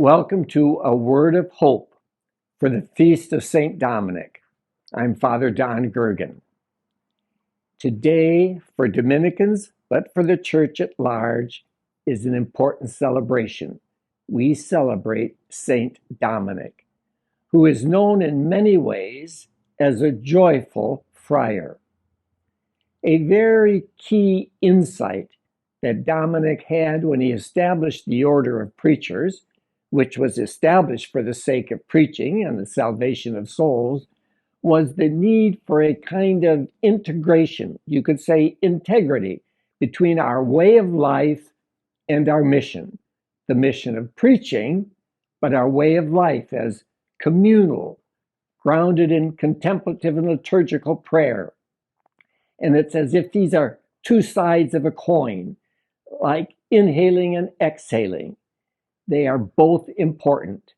Welcome to A Word of Hope for the Feast of St. Dominic. I'm Father Don Goergen. Today, for Dominicans, but for the Church at large, is an important celebration. We celebrate St. Dominic, who is known in many ways as a joyful friar. A very key insight that Dominic had when he established the order of preachers, which was established for the sake of preaching and the salvation of souls, was the need for a kind of integration, you could say integrity, between our way of life and our mission. The mission of preaching, but our way of life as communal, grounded in contemplative and liturgical prayer. And it's as if these are two sides of a coin, like inhaling and exhaling. They are both important.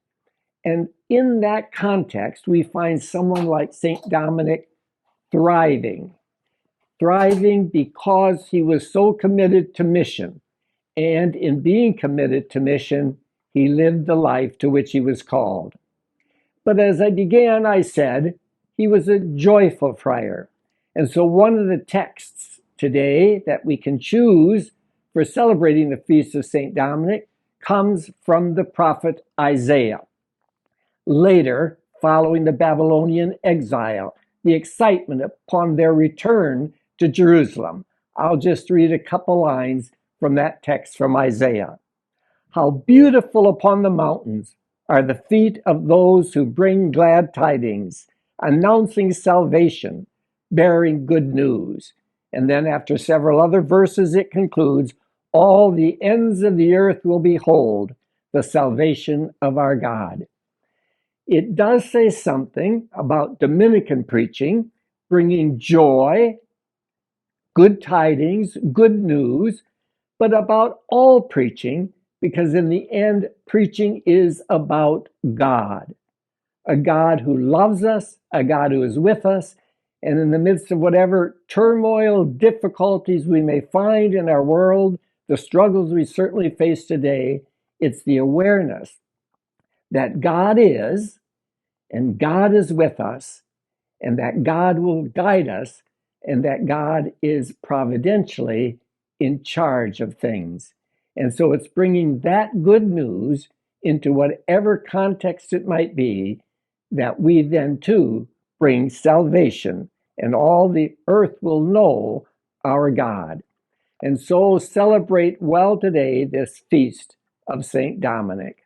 And in that context, we find someone like St. Dominic thriving because he was so committed to mission. And in being committed to mission, he lived the life to which he was called. But as I began, I said he was a joyful friar. And so one of the texts today that we can choose for celebrating the Feast of St. Dominic comes from the prophet Isaiah. Later, following the Babylonian exile, the excitement upon their return to Jerusalem. I'll just read a couple lines from that text from Isaiah. How beautiful upon the mountains are the feet of those who bring glad tidings, announcing salvation, bearing good news. And then after several other verses, it concludes, all the ends of the earth will behold the salvation of our God. It does say something about Dominican preaching, bringing joy, good tidings, good news, but about all preaching, because in the end, preaching is about God. A God who loves us, a God who is with us, and in the midst of whatever turmoil, difficulties we may find in our world, the struggles we certainly face today, it's the awareness that God is, and God is with us, and that God will guide us, and that God is providentially in charge of things. And so it's bringing that good news into whatever context it might be, that we then too bring salvation, and all the earth will know our God. And so celebrate well today this feast of St. Dominic.